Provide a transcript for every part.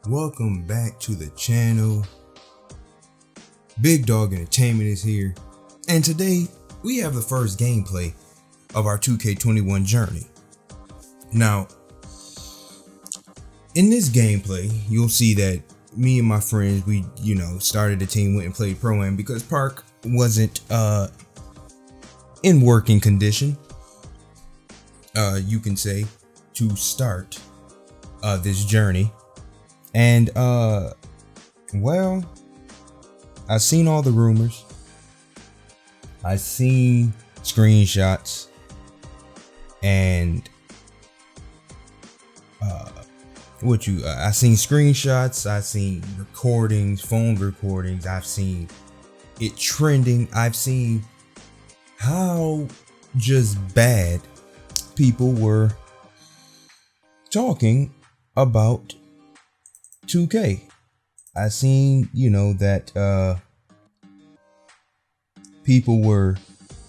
Welcome back to the channel. Big Dog Entertainment is here, and today we have the first gameplay of our 2K21 journey. Now, in this gameplay, you'll see that me and my friends, we started a team, went and played Proam because Park wasn't in working condition, you can say, to start this journey. And well, I've seen all the rumors. I've seen screenshots, and I've seen screenshots, I've seen recordings, phone recordings, I've seen it trending, I've seen how just bad people were talking about 2K. I seen, that people were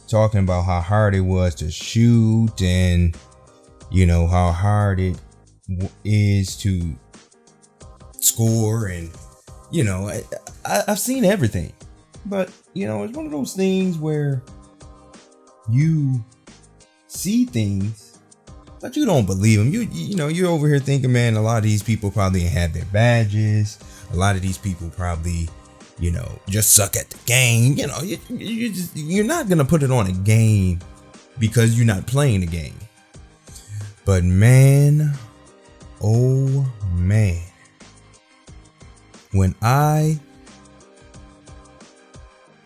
talking about how hard it was to shoot, and how hard it is to score, and I've seen everything. But it's one of those things where you see things, but you don't believe them. You're over here thinking, man, a lot of these people probably have their badges. A lot of these people probably, just suck at the game. You're not gonna put it on a game because you're not playing the game. But man, oh man, when I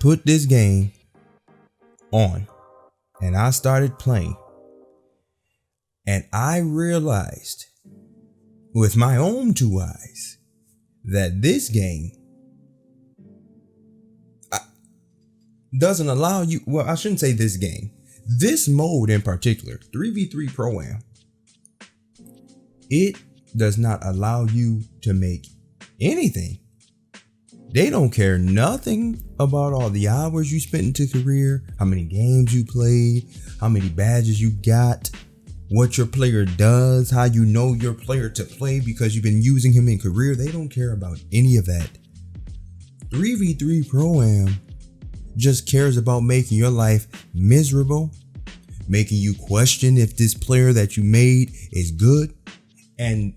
put this game on and I started playing, and I realized with my own two eyes that this game doesn't allow you, well, I shouldn't say this game, this mode in particular, 3v3 Pro-Am, it does not allow you to make anything. They don't care nothing about all the hours you spent into career, how many games you played, how many badges you got, what your player does, how you know your player to play because you've been using him in career. They don't care about any of that. 3v3 Pro-Am just cares about making your life miserable, making you question if this player that you made is good, and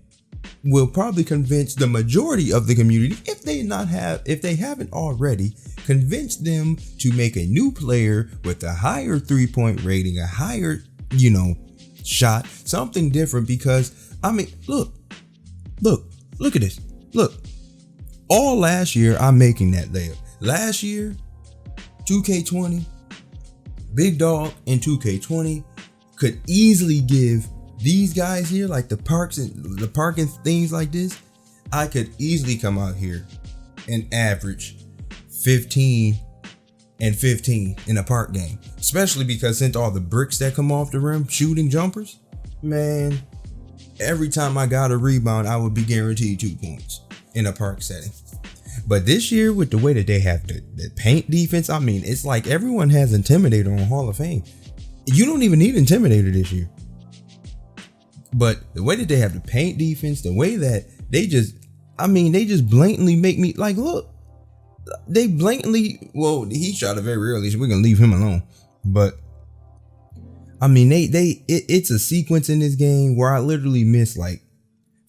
will probably convince the majority of the community, if they haven't already, convince them to make a new player with a higher 3-point rating, a higher, shot, something different. Because I mean, look at this. Look, all last year I'm making that layup. Last year, 2K20, Big Dog in 2K20 could easily give these guys here, like the parking things like this, I could easily come out here and average 15 and 15 in a park game, especially because since all the bricks that come off the rim shooting jumpers, man, every time I got a rebound, I would be guaranteed 2 points in a park setting. But this year, with the way that they have the paint defense, I mean, it's like everyone has Intimidator on Hall of Fame. You don't even need Intimidator this year. But the way that they have the paint defense, the way that they just blatantly make me, like, look, they blatantly, well, he shot it very early, so we're gonna leave him alone. But I mean, it's a sequence in this game where I literally missed like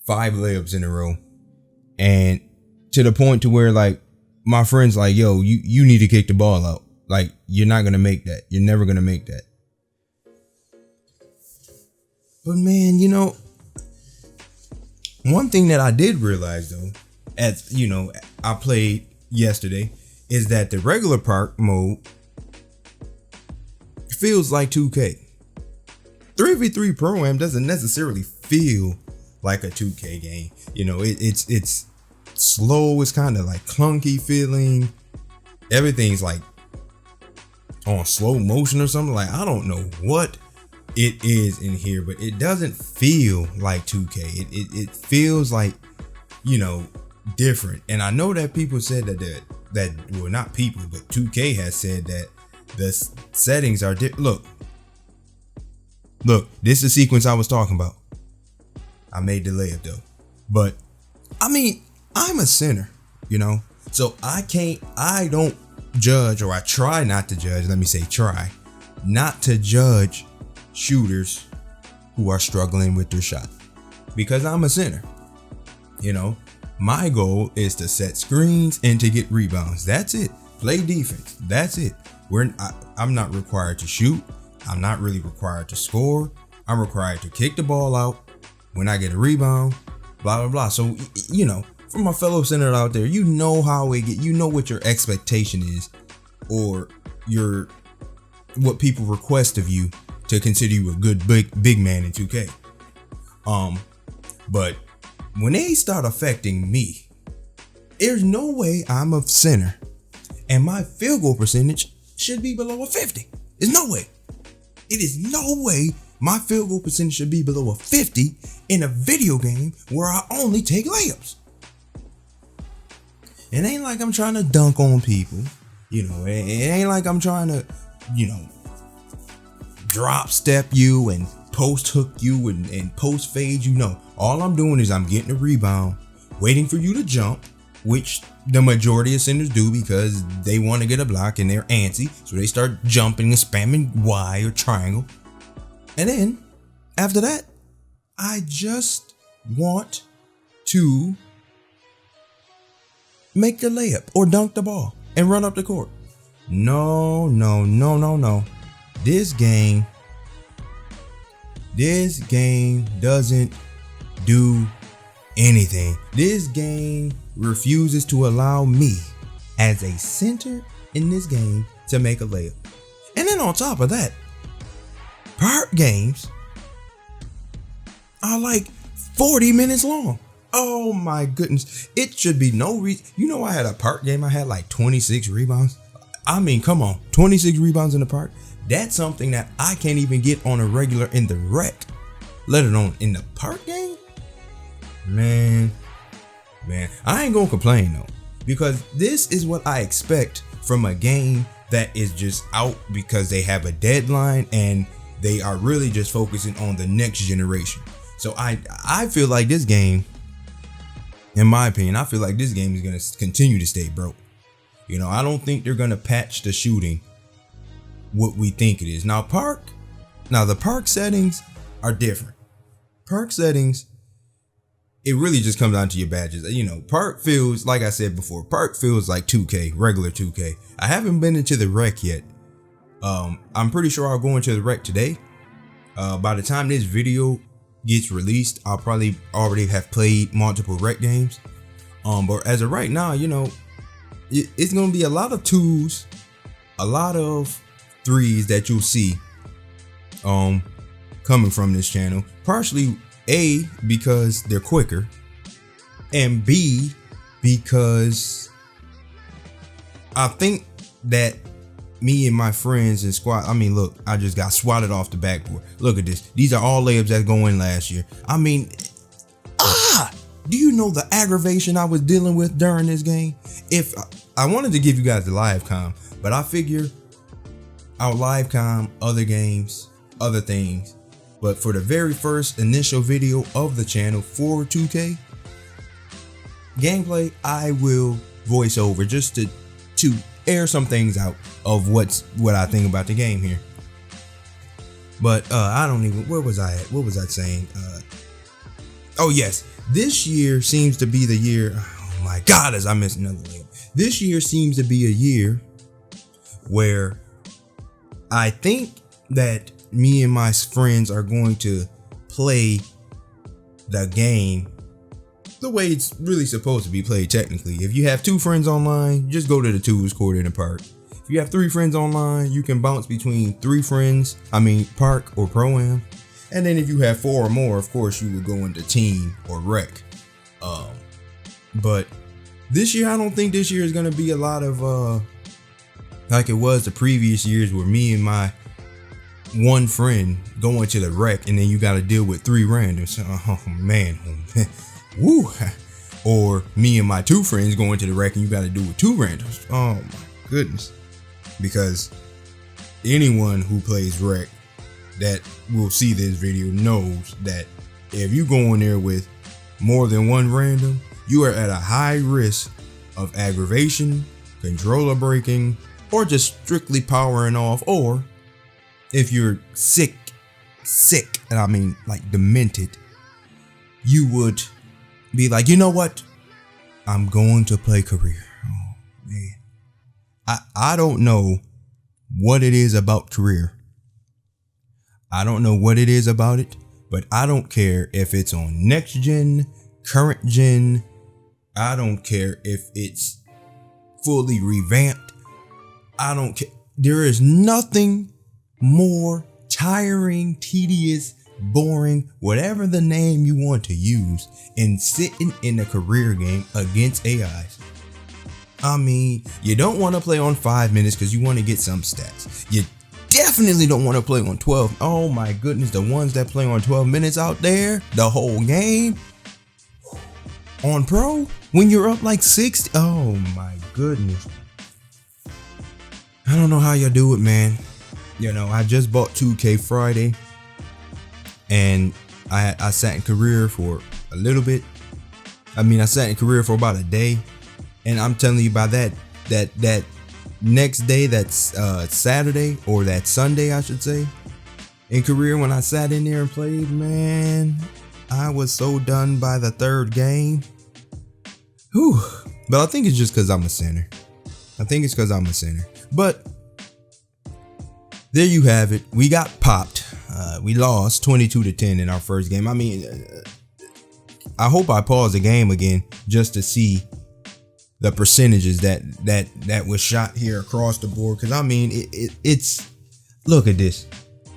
5 layups in a row, and to the point to where, like, my friend's like, yo, you need to kick the ball out. Like, you're not gonna make that. You're never gonna make that. But man, one thing that I did realize though, as I played yesterday, is that the regular park mode feels like 2K. 3v3 Pro-Am doesn't necessarily feel like a 2K game. It's slow, it's kind of like clunky feeling. Everything's like on slow motion or something. Like, I don't know what it is in here, but it doesn't feel like 2K. It feels like, different. And I know that people said that well, not people, but 2K has said that The settings are look, this is the sequence I was talking about. I made the layup though, but I mean, I'm a sinner, you know, so I don't judge, or I try not to judge. Let me say try not to judge shooters who are struggling with their shot, because I'm a sinner. You know, my goal is to set screens and to get rebounds. That's it. Play defense. That's it. I'm not required to shoot. I'm not really required to score. I'm required to kick the ball out when I get a rebound, blah, blah, blah. So, you know, for my fellow sinner out there, you know how you know what your expectation is, or what people request of you to consider you a good big man in 2K. But when they start affecting me, there's no way I'm a sinner and my field goal percentage should be below a 50. There's no way. It is no way my field goal percentage should be below a 50 in a video game where I only take layups. It ain't like I'm trying to dunk on people. You know, it ain't like I'm trying to, you know, drop step you and post hook you and post fade you. No, all I'm doing is I'm getting a rebound, waiting for you to jump, which the majority of centers do because they want to get a block and they're antsy, so they start jumping and spamming Y or triangle. And then after that, I just want to make the layup or dunk the ball and run up the court. No. This game doesn't do anything. This game refuses to allow me as a center in this game to make a layup. And then on top of that, park games are like 40 minutes long. Oh my goodness. It should be no reason. You know, I had a park game. I had like 26 rebounds. I mean, come on, 26 rebounds in the park. That's something that I can't even get on a regular in the rec, let alone in the park game. Man, I ain't gonna complain though, because this is what I expect from a game that is just out because they have a deadline and they are really just focusing on the next generation. So I feel like this game, in my opinion, I feel like this game is gonna continue to stay broke. You know, I don't think they're gonna patch the shooting what we think it is. Now the park settings are different. Park settings, it really just comes down to your badges. You know, park feels, like I said before, park feels like 2K, regular 2K. I haven't been into the rec yet. I'm pretty sure I'll go into the rec today. By the time this video gets released, I'll probably already have played multiple rec games. But as of right now, you know, it's gonna be a lot of twos, a lot of threes that you'll see coming from this channel. Partially A, because they're quicker, and B, because I think that me and my friends and squad, I mean, look, I just got swatted off the backboard. Look at this. These are all layups that go in last year. I mean, do you know the aggravation I was dealing with during this game? If I wanted to give you guys the live com, but I figure I'll live com other games, other things. But for the very first initial video of the channel for 2K gameplay, I will voice over just to air some things out of what I think about the game here. But I don't even, where was I at? What was I saying? Oh yes, this year seems to be the year. Oh my God, as I missed another layup. This year seems to be a year where I think that me and my friends are going to play the game the way it's really supposed to be played technically. If you have 2 friends online, just go to the twos court in the park. If you have 3 friends online, you can bounce between 3 friends, park or Proam. And then if you have 4 or more, of course, you would go into team or rec. But this year, I don't think this year is going to be a lot of like it was the previous years where me and my one friend go into the rec and then you got to deal with 3 randoms. Oh man, woo. Or me and my 2 friends go into the rec and you got to deal with 2 randoms. Oh my goodness. Because anyone who plays rec that will see this video knows that if you go in there with more than one random, you are at a high risk of aggravation, controller breaking, or just strictly powering off. Or if you're sick, and I mean like demented, you would be like, you know what? I'm going to play career. Oh man. I don't know what it is about career. I don't know what it is about it, but I don't care if it's on next gen, current gen. I don't care if it's fully revamped. I don't care. There is nothing more tiring, tedious, boring, whatever the name you want to use, in sitting in a career game against AIs. I mean, you don't want to play on 5 minutes because you want to get some stats. You definitely don't want to play on 12. Oh my goodness, the ones that play on 12 minutes out there, the whole game. On pro, when you're up like 60, oh my goodness. I don't know how you do it, man. You know, I just bought 2K Friday, and I sat in career for a little bit. I mean, I sat in career for about a day, and I'm telling you, by that next day, that's Saturday, or that Sunday, I should say, in career, when I sat in there and played, man, I was so done by the third game. Whew. But I think it's just because I'm a sinner. But there you have it. We got popped. We lost 22-10 in our first game. I mean, I hope I pause the game again just to see the percentages that was shot here across the board. Because I mean, it's look at this: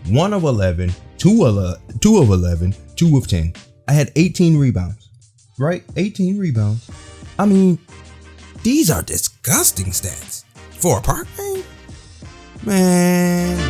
1 of 11, 2 of 11, 2 of 10. I had 18 rebounds, right? 18 rebounds. I mean, these are disgusting stats for a park game, man.